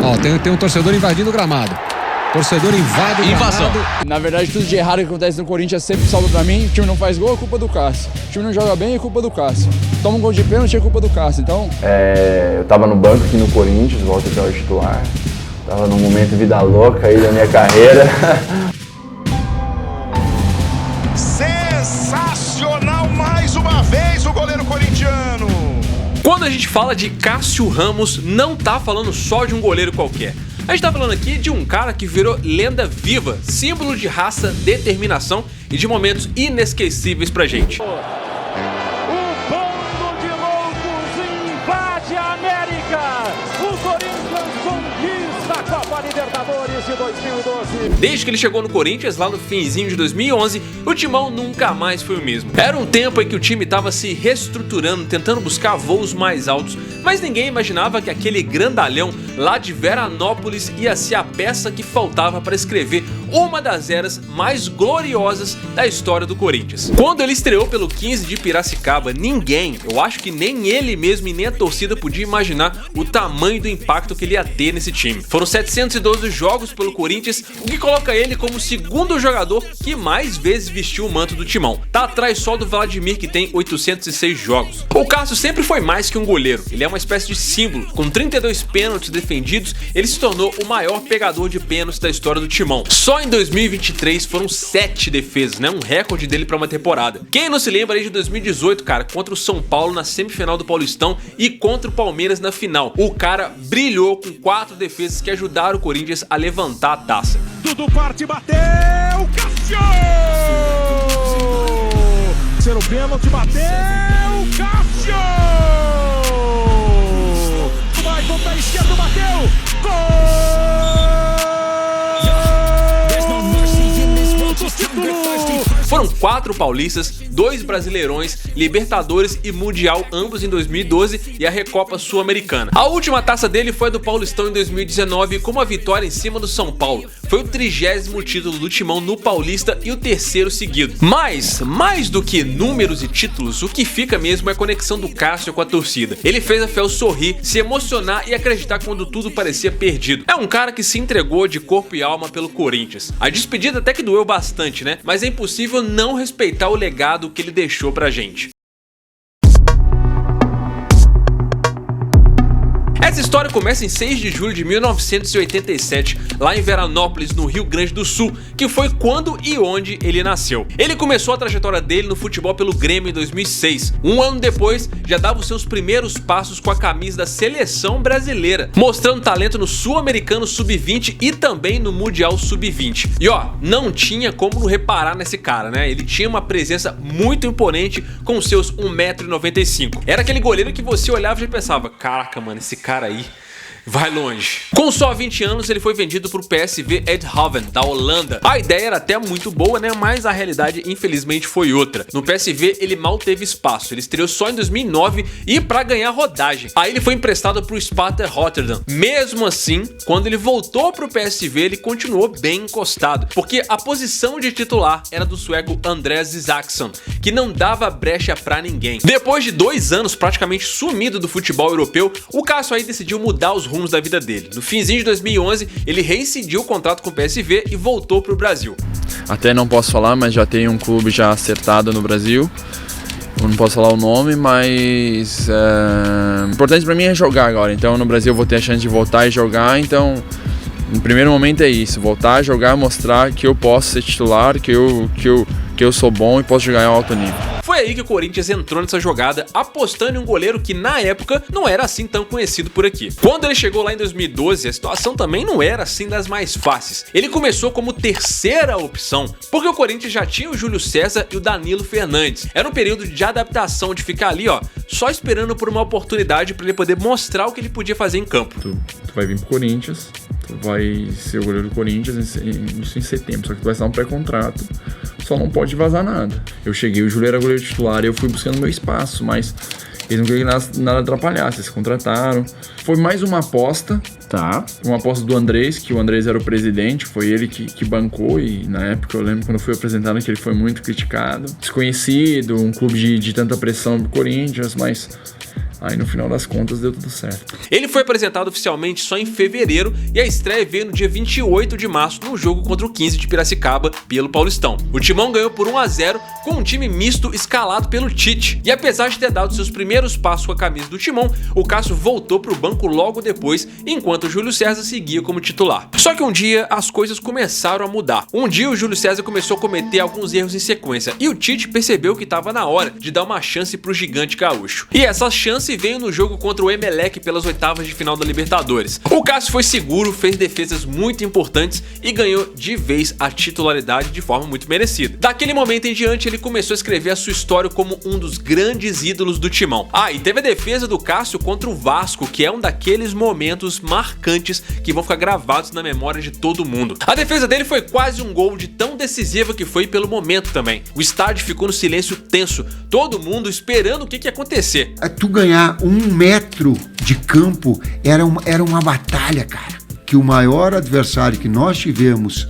Ó, tem um torcedor invadindo o gramado. Torcedor invade o gramado. Na verdade, tudo de errado que acontece no Corinthians sempre salva pra mim. O time não faz gol, é culpa do Cássio. O time não joga bem, é culpa do Cássio. Toma um gol de pênalti, é culpa do Cássio. Então... eu tava no banco aqui no Corinthians, volta até o titular. Tava num momento vida louca aí da minha carreira. Sensacional mais uma vez o goleiro corintiano. Quando a gente fala de Cássio Ramos, não tá falando só de um goleiro qualquer. A gente tá falando aqui de um cara que virou lenda viva, símbolo de raça, determinação e de momentos inesquecíveis pra gente. O bando de loucos invade a América. O Corinthians conquista a Copa Libertadores de 2012. Desde que ele chegou no Corinthians, lá no finzinho de 2011, o Timão nunca mais foi o mesmo. Era um tempo em que o time estava se reestruturando, tentando buscar voos mais altos, mas ninguém imaginava que aquele grandalhão lá de Veranópolis ia ser a peça que faltava para escrever uma das eras mais gloriosas da história do Corinthians. Quando ele estreou pelo 15 de Piracicaba, ninguém, eu acho que nem ele mesmo e nem a torcida podia imaginar o tamanho do impacto que ele ia ter nesse time. Foram 712 jogos pelo Corinthians, o que coloca ele como o segundo jogador que mais vezes vestiu o manto do Timão. Tá atrás só do Vladimir, que tem 806 jogos. O Cássio sempre foi mais que um goleiro, ele é uma espécie de símbolo. Com 32 pênaltis defendidos, ele se tornou o maior pegador de pênaltis da história do Timão. Só em 2023 foram 7 defesas, né? Um recorde dele para uma temporada. Quem não se lembra aí de 2018, cara, contra o São Paulo na semifinal do Paulistão e contra o Palmeiras na final. O cara brilhou com 4 defesas que ajudaram o Corinthians a levantar a taça. Dudu parte, bateu, Cássio! Terceiro pênalti, bateu, Cássio! Vai contra a esquerda, bateu, gol! Foram 4 paulistas, 2 brasileirões, Libertadores e Mundial, ambos em 2012, e a Recopa Sul-Americana. A última taça dele foi a do Paulistão em 2019, com uma vitória em cima do São Paulo. Foi o 30º título do Timão no Paulista e o 3º seguido. Mas, mais do que números e títulos, o que fica mesmo é a conexão do Cássio com a torcida. Ele fez a Fel sorrir, se emocionar e acreditar quando tudo parecia perdido. É um cara que se entregou de corpo e alma pelo Corinthians. A despedida até que doeu bastante, né? Mas é impossível não respeitar o legado que ele deixou pra gente. Essa história começa em 6 de julho de 1987, lá em Veranópolis, no Rio Grande do Sul, que foi quando e onde ele nasceu. Ele começou a trajetória dele no futebol pelo Grêmio em 2006. Um ano depois, já dava os seus primeiros passos com a camisa da seleção brasileira, mostrando talento no Sul-Americano Sub-20 e também no Mundial Sub-20. E ó, não tinha como não reparar nesse cara, né? Ele tinha uma presença muito imponente com seus 1,95 m. Era aquele goleiro que você olhava e já pensava, caraca, mano, esse cara aí vai longe. Com só 20 anos, ele foi vendido para o PSV Eindhoven, da Holanda. A ideia era até muito boa, né? Mas a realidade, infelizmente, foi outra. No PSV, ele mal teve espaço. Ele estreou só em 2009 e para ganhar rodagem. Aí ele foi emprestado para o Sparta Rotterdam. Mesmo assim, quando ele voltou para o PSV, ele continuou bem encostado, porque a posição de titular era do sueco Andreas Isaksson, que não dava brecha para ninguém. Depois de 2 anos praticamente sumido do futebol europeu, o Cássio aí decidiu mudar os rumos da vida dele. No finzinho de 2011, ele reincidiu o contrato com o PSV e voltou para o Brasil. Até não posso falar, mas já tem um clube já acertado no Brasil. Eu não posso falar o nome, mas o importante para mim é jogar agora. Então no Brasil eu vou ter a chance de voltar e jogar. Então no primeiro momento é isso, voltar a jogar, mostrar que eu posso ser titular, que eu sou bom e posso jogar em alto nível. Foi aí que o Corinthians entrou nessa jogada, apostando em um goleiro que na época não era assim tão conhecido por aqui. Quando ele chegou lá em 2012, a situação também não era assim das mais fáceis. Ele começou como terceira opção, porque o Corinthians já tinha o Júlio César e o Danilo Fernandes. Era um período de adaptação, de ficar ali, ó, só esperando por uma oportunidade para ele poder mostrar o que ele podia fazer em campo. Tu vai vir pro Corinthians, tu vai ser o goleiro do Corinthians em setembro, só que tu vai estar um pré-contrato, só não pode vazar nada. Eu cheguei, o Júlio era goleiro titular e eu fui buscando meu espaço, mas eles não queriam nada atrapalhar, eles contrataram. Foi mais uma aposta, tá? Uma aposta do Andrés, que o Andrés era o presidente, foi ele que bancou, e na época eu lembro quando eu fui apresentado que ele foi muito criticado. Desconhecido, um clube de tanta pressão pro Corinthians, mas Aí no final das contas deu tudo certo. Ele foi apresentado oficialmente só em fevereiro e a estreia veio no dia 28 de março no jogo contra o 15 de Piracicaba pelo Paulistão. O Timão ganhou por 1-0 com um time misto escalado pelo Tite. E apesar de ter dado seus primeiros passos com a camisa do Timão, o Cássio voltou para o banco logo depois, enquanto o Júlio César seguia como titular. Só que um dia as coisas começaram a mudar. Um dia o Júlio César começou a cometer alguns erros em sequência e o Tite percebeu que estava na hora de dar uma chance para o gigante gaúcho. E essa chance veio no jogo contra o Emelec pelas oitavas de final da Libertadores. O Cássio foi seguro, fez defesas muito importantes e ganhou de vez a titularidade de forma muito merecida. Daquele momento em diante ele começou a escrever a sua história como um dos grandes ídolos do Timão. E teve a defesa do Cássio contra o Vasco, que é um daqueles momentos marcantes que vão ficar gravados na memória de todo mundo. A defesa dele foi quase um gol de tão decisiva que foi pelo momento também. O estádio ficou no silêncio tenso, todo mundo esperando o que ia acontecer. Tu ganhar 1 metro de campo era uma batalha, cara. Que o maior adversário que nós tivemos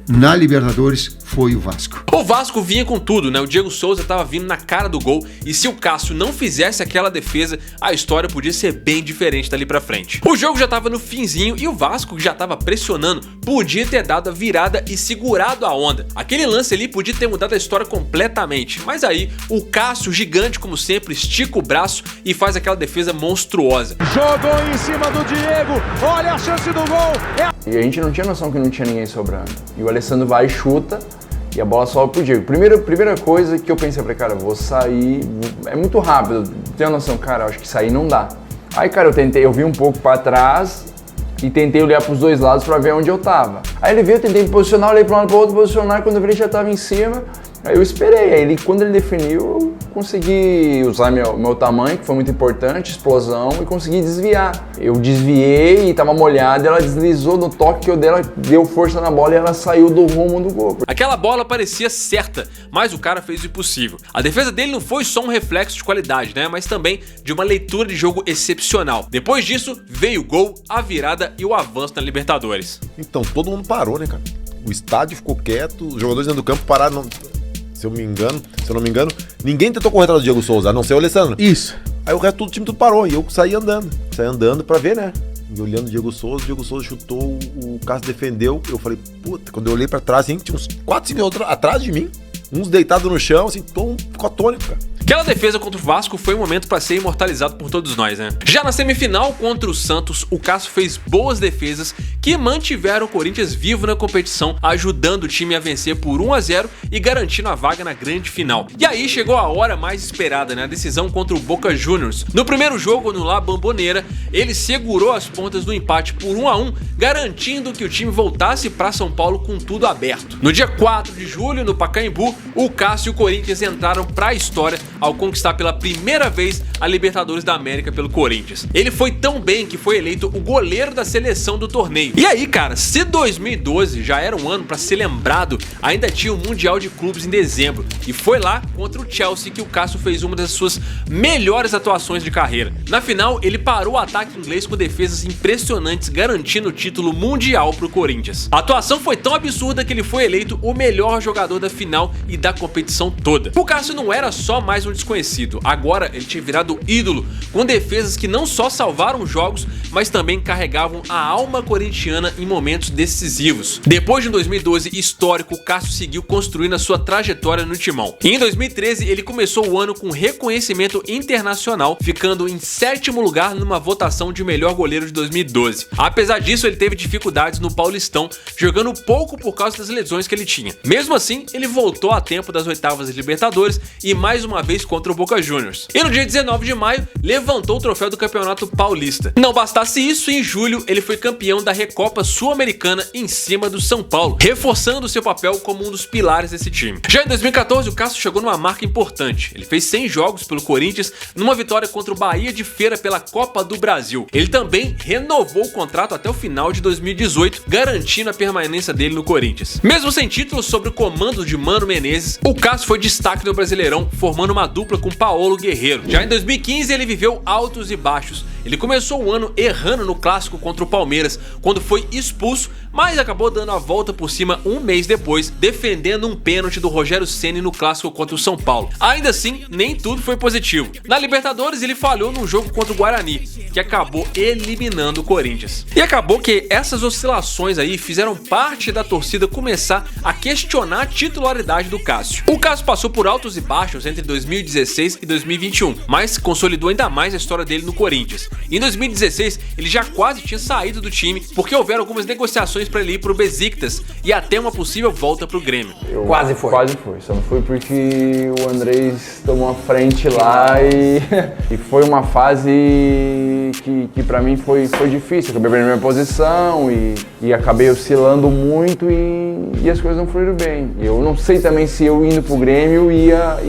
na Libertadores foi o Vasco. O Vasco vinha com tudo, né? O Diego Souza tava vindo na cara do gol e se o Cássio não fizesse aquela defesa, a história podia ser bem diferente dali pra frente. O jogo já tava no finzinho e o Vasco, que já tava pressionando, podia ter dado a virada e segurado a onda. Aquele lance ali podia ter mudado a história completamente, mas aí o Cássio, gigante como sempre, estica o braço e faz aquela defesa monstruosa. Jogou em cima do Diego, olha a chance do gol. E a gente não tinha noção que não tinha ninguém sobrando. E o Alessandro vai e chuta e a bola sobe pro Diego. Primeira coisa que eu pensei, falei, cara, vou sair, é muito rápido. Tenho a noção, cara, acho que sair não dá. Aí, cara, eu vi um pouco pra trás e tentei olhar pros dois lados pra ver onde eu tava. Aí ele veio, eu tentei me posicionar, olhei pra um lado pro outro, posicionar, quando eu vi ele já tava em cima. Aí eu esperei, aí quando ele definiu, eu consegui usar meu tamanho, que foi muito importante, explosão, e consegui desviar. Eu desviei e tava molhada, ela deslizou no toque que eu dei, ela deu força na bola e ela saiu do rumo do gol. Aquela bola parecia certa, mas o cara fez o impossível. A defesa dele não foi só um reflexo de qualidade, né, mas também de uma leitura de jogo excepcional. Depois disso, veio o gol, a virada e o avanço na Libertadores. Então, todo mundo parou, né, cara? O estádio ficou quieto, os jogadores dentro do campo pararam... Se eu não me engano, ninguém tentou correr atrás do Diego Souza, a não ser o Alessandro. Isso. Aí o resto do time tudo parou e eu saí andando pra ver, né? E olhando o Diego Souza chutou, o Cássio defendeu. Eu falei, puta, quando eu olhei pra trás, assim, tinha uns 4, 5 outros atrás de mim, uns deitados no chão, assim, todo mundo ficou atônito, cara. Aquela defesa contra o Vasco foi um momento para ser imortalizado por todos nós, né? Já na semifinal contra o Santos, o Cássio fez boas defesas que mantiveram o Corinthians vivo na competição, ajudando o time a vencer por 1-0 e garantindo a vaga na grande final. E aí chegou a hora mais esperada, né? A decisão contra o Boca Juniors. No primeiro jogo, no La Bombonera, ele segurou as pontas do empate por 1-1, garantindo que o time voltasse para São Paulo com tudo aberto. No dia 4 de julho, no Pacaembu, o Cássio e o Corinthians entraram para a história ao conquistar pela primeira vez a Libertadores da América pelo Corinthians. Ele foi tão bem que foi eleito o goleiro da seleção do torneio. E aí, cara, se 2012 já era um ano para ser lembrado, ainda tinha o Mundial de Clubes em dezembro. E foi lá contra o Chelsea que o Cássio fez uma das suas melhores atuações de carreira. Na final, ele parou o ataque inglês com defesas impressionantes, garantindo o título mundial pro Corinthians. A atuação foi tão absurda que ele foi eleito o melhor jogador da final e da competição toda. O Cássio não era só mais um desconhecido, agora ele tinha virado ídolo, com defesas que não só salvaram jogos, mas também carregavam a alma corintiana em momentos decisivos. Depois de um 2012 histórico, o Cássio seguiu construindo a sua trajetória no Timão. E em 2013 ele começou o ano com reconhecimento internacional, ficando em 7º lugar numa votação de melhor goleiro de 2012. Apesar disso, ele teve dificuldades no Paulistão, jogando pouco por causa das lesões que ele tinha. Mesmo assim, ele voltou a tempo das oitavas de Libertadores e mais uma vez contra o Boca Juniors. E no dia 19 de maio, levantou o troféu do Campeonato Paulista. Não bastasse isso, em julho ele foi campeão da Recopa Sul-Americana em cima do São Paulo, reforçando seu papel como um dos pilares desse time. Já em 2014, o Cássio chegou numa marca importante. Ele fez 100 jogos pelo Corinthians numa vitória contra o Bahia de Feira pela Copa do Brasil. Ele também renovou o contrato até o final de 2018, garantindo a permanência dele no Corinthians. Mesmo sem título sob o comando de Mano Menezes, o Cássio foi destaque no Brasileirão, formando uma dupla com Paulo Guerreiro. Já em 2015 ele viveu altos e baixos. Ele começou o ano errando no clássico contra o Palmeiras, quando quando foi expulso, mas acabou dando a volta por cima um mês depois, defendendo um pênalti do Rogério Ceni no clássico contra o São Paulo. Ainda assim, nem tudo foi positivo. Na Libertadores, ele falhou num jogo contra o Guarani, que acabou eliminando o Corinthians. E acabou que essas oscilações aí fizeram parte da torcida começar a questionar a titularidade do Cássio. O Cássio passou por altos e baixos entre 2016 e 2021, mas consolidou ainda mais a história dele no Corinthians. Em 2016, ele já quase tinha saído do time, porque houveram algumas negociações para ele ir pro Besiktas e até uma possível volta pro Grêmio. Quase foi. Só não foi porque o Andrés tomou a frente lá e foi uma fase que para mim foi difícil. Acabei perdendo minha posição e acabei oscilando muito e as coisas não fluíram bem. Eu não sei também se eu indo pro Grêmio ia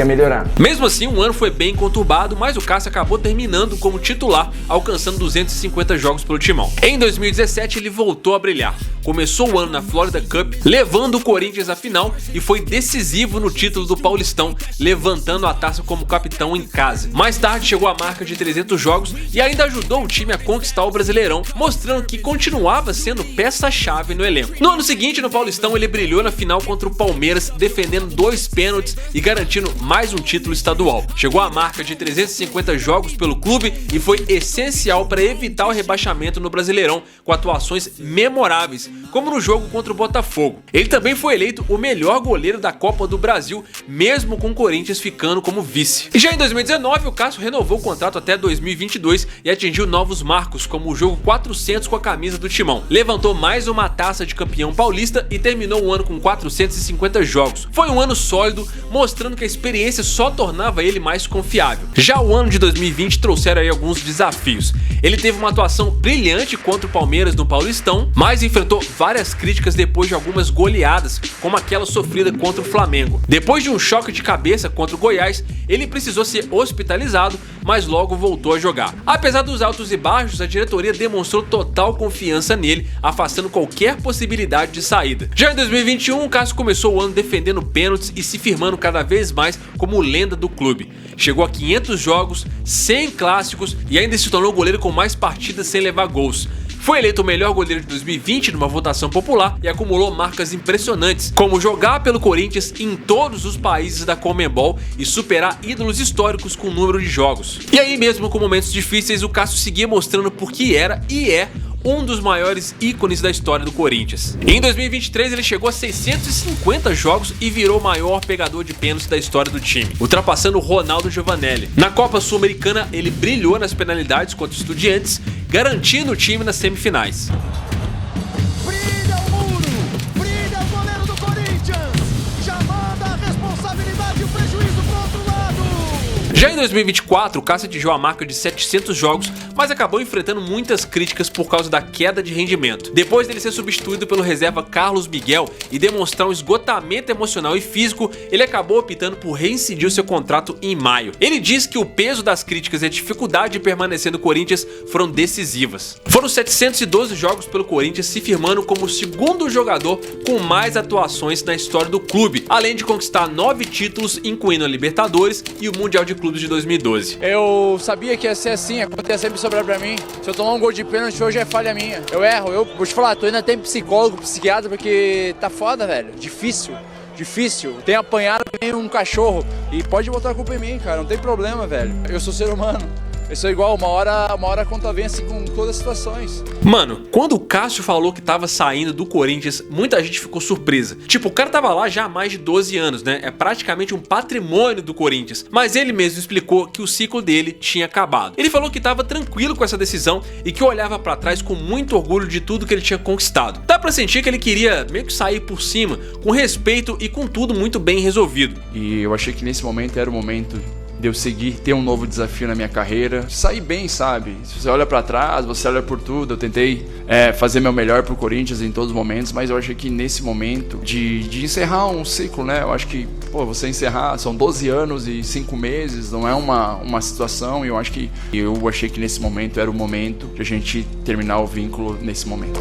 melhorar. Mesmo assim, o ano foi bem conturbado, mas o Cássio acabou terminando como titular, alcançando 250 jogos pelo timão. Em 2017, ele voltou a brilhar. Começou o ano na Florida Cup, levando o Corinthians à final e foi decisivo no título do Paulistão, levantando a taça como capitão em casa. Mais tarde chegou a marca de 300 jogos e ainda ajudou o time a conquistar o Brasileirão, mostrando que continuava sendo peça-chave no elenco. No ano seguinte, no Paulistão, ele brilhou na final contra o Palmeiras, defendendo 2 pênaltis e garantindo mais um título estadual. Chegou à marca de 350 jogos pelo clube e foi essencial para evitar o rebaixamento no Brasileirão, com atuações memoráveis, como no jogo contra o Botafogo. Ele também foi eleito o melhor goleiro da Copa do Brasil, mesmo com o Corinthians ficando como vice. E já em 2019, o Cássio renovou o contrato até 2022 e atingiu novos marcos, como o jogo 400 com a camisa do Timão. Levantou mais uma taça de campeão paulista e terminou o ano com 450 jogos. Foi um ano sólido, mostrando que a experiência só tornava ele mais confiável. Já o ano de 2020 trouxeram aí alguns desafios. Ele teve uma atuação brilhante contra o Palmeiras no Paulistão, mas enfrentou várias críticas depois de algumas goleadas, como aquela sofrida contra o Flamengo. Depois de um choque de cabeça contra o Goiás, ele precisou ser hospitalizado, mas logo voltou a jogar. Apesar dos altos e baixos, a diretoria demonstrou total confiança nele, afastando qualquer possibilidade de saída. Já em 2021, o Cássio começou o ano defendendo pênaltis e se firmando cada vez mais como lenda do clube. Chegou a 500 jogos, 100 clássicos e ainda se tornou o goleiro com mais partidas sem levar gols. Foi eleito o melhor goleiro de 2020 numa votação popular e acumulou marcas impressionantes, como jogar pelo Corinthians em todos os países da Conmebol e superar ídolos históricos com o número de jogos. E aí mesmo com momentos difíceis, o Cássio seguia mostrando por que era e é um dos maiores ícones da história do Corinthians. Em 2023 ele chegou a 650 jogos e virou o maior pegador de pênaltis da história do time, ultrapassando o Ronaldo Giovanelli. Na Copa Sul-Americana ele brilhou nas penalidades contra os Estudiantes, garantindo o time nas semifinais. Brilha o muro, brilha o goleiro do Corinthians, já manda a responsabilidade e o prejuízo pro outro lado. Já em 2024, o Cássio atingiu a marca de 700 jogos, mas acabou enfrentando muitas críticas por causa da queda de rendimento. Depois dele ser substituído pelo reserva Carlos Miguel e demonstrar um esgotamento emocional e físico, ele acabou optando por reincidir o seu contrato em maio. Ele diz que o peso das críticas e a dificuldade de permanecer no Corinthians foram decisivas. Foram 712 jogos pelo Corinthians, se firmando como o segundo jogador com mais atuações na história do clube, além de conquistar 9 títulos, incluindo a Libertadores e o Mundial de Clubes de 2012. Eu sabia que ia ser assim, acontecia sempre sobrar pra mim. Se eu tomar um gol de pênalti hoje é falha minha. Eu erro, eu vou te falar, tô indo até em psicólogo, psiquiatra, porque tá foda, velho. Difícil. Tem apanhado nem um cachorro. E pode botar a culpa em mim, cara, não tem problema, velho. Eu sou ser humano. Eu sou igual, uma hora a conta vem assim com todas as situações. Mano, quando o Cássio falou que tava saindo do Corinthians, muita gente ficou surpresa. Tipo, o cara tava lá já há mais de 12 anos, né? É praticamente um patrimônio do Corinthians. Mas ele mesmo explicou que o ciclo dele tinha acabado. Ele falou que tava tranquilo com essa decisão e que olhava pra trás com muito orgulho de tudo que ele tinha conquistado. Dá pra sentir que ele queria meio que sair por cima, com respeito e com tudo muito bem resolvido. E eu achei que nesse momento era o momento de eu seguir, ter um novo desafio na minha carreira, sair bem, sabe? Se você olha pra trás, você olha por tudo, eu tentei fazer meu melhor pro Corinthians em todos os momentos, mas eu achei que nesse momento de encerrar um ciclo, né? Eu acho que, você encerrar, são 12 anos e 5 meses, não é uma situação, e eu achei que nesse momento era o momento de a gente terminar o vínculo nesse momento.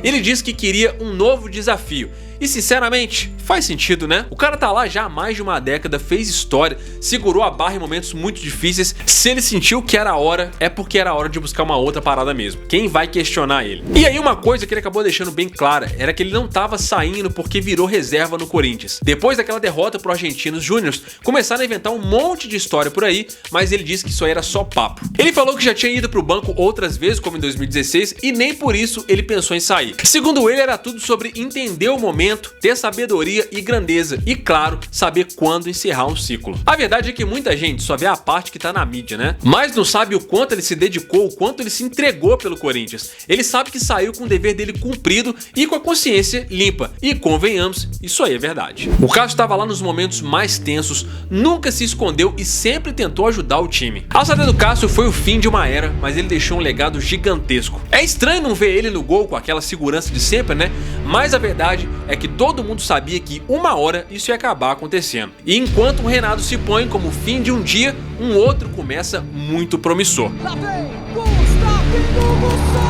Ele disse que queria um novo desafio E sinceramente, faz sentido, né? O cara tá lá já há mais de uma década, fez história, segurou a barra em momentos muito difíceis. Se ele sentiu que era a hora, é porque era a hora de buscar uma outra parada mesmo. Quem vai questionar ele? E aí uma coisa que ele acabou deixando bem clara, era que ele não tava saindo porque virou reserva no Corinthians. Depois daquela derrota pro Argentinos Júniors, começaram a inventar um monte de história por aí, mas ele disse que isso aí era só papo. Ele falou que já tinha ido pro banco outras vezes, como em 2016, e nem por isso ele pensou em sair. Segundo ele, era tudo sobre entender o momento, ter sabedoria e grandeza, e claro, saber quando encerrar um ciclo. A verdade é que muita gente só vê a parte que tá na mídia, né? Mas não sabe o quanto ele se dedicou, o quanto ele se entregou pelo Corinthians. Ele sabe que saiu com o dever dele cumprido e com a consciência limpa. E convenhamos, isso aí é verdade. O Cássio estava lá nos momentos mais tensos, nunca se escondeu e sempre tentou ajudar o time. A saída do Cássio foi o fim de uma era, mas ele deixou um legado gigantesco. É estranho não ver ele no gol com aquela segurança de sempre, né? Mas a verdade é que todo mundo sabia que uma hora isso ia acabar acontecendo. E enquanto o Renato se põe como o fim de um dia, um outro começa muito promissor. Lá vem Gustavo Souza!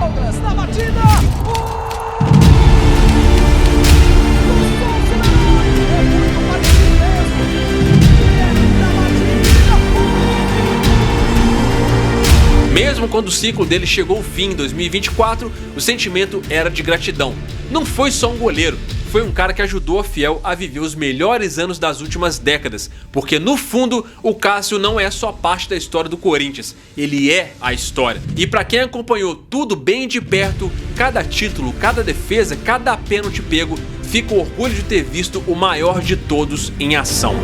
Obras na batida! Mesmo quando o ciclo dele chegou ao fim em 2024, o sentimento era de gratidão. Não foi só um goleiro, foi um cara que ajudou a Fiel a viver os melhores anos das últimas décadas, porque no fundo o Cássio não é só parte da história do Corinthians, ele é a história. E para quem acompanhou tudo bem de perto, cada título, cada defesa, cada pênalti pego, fica o orgulho de ter visto o maior de todos em ação.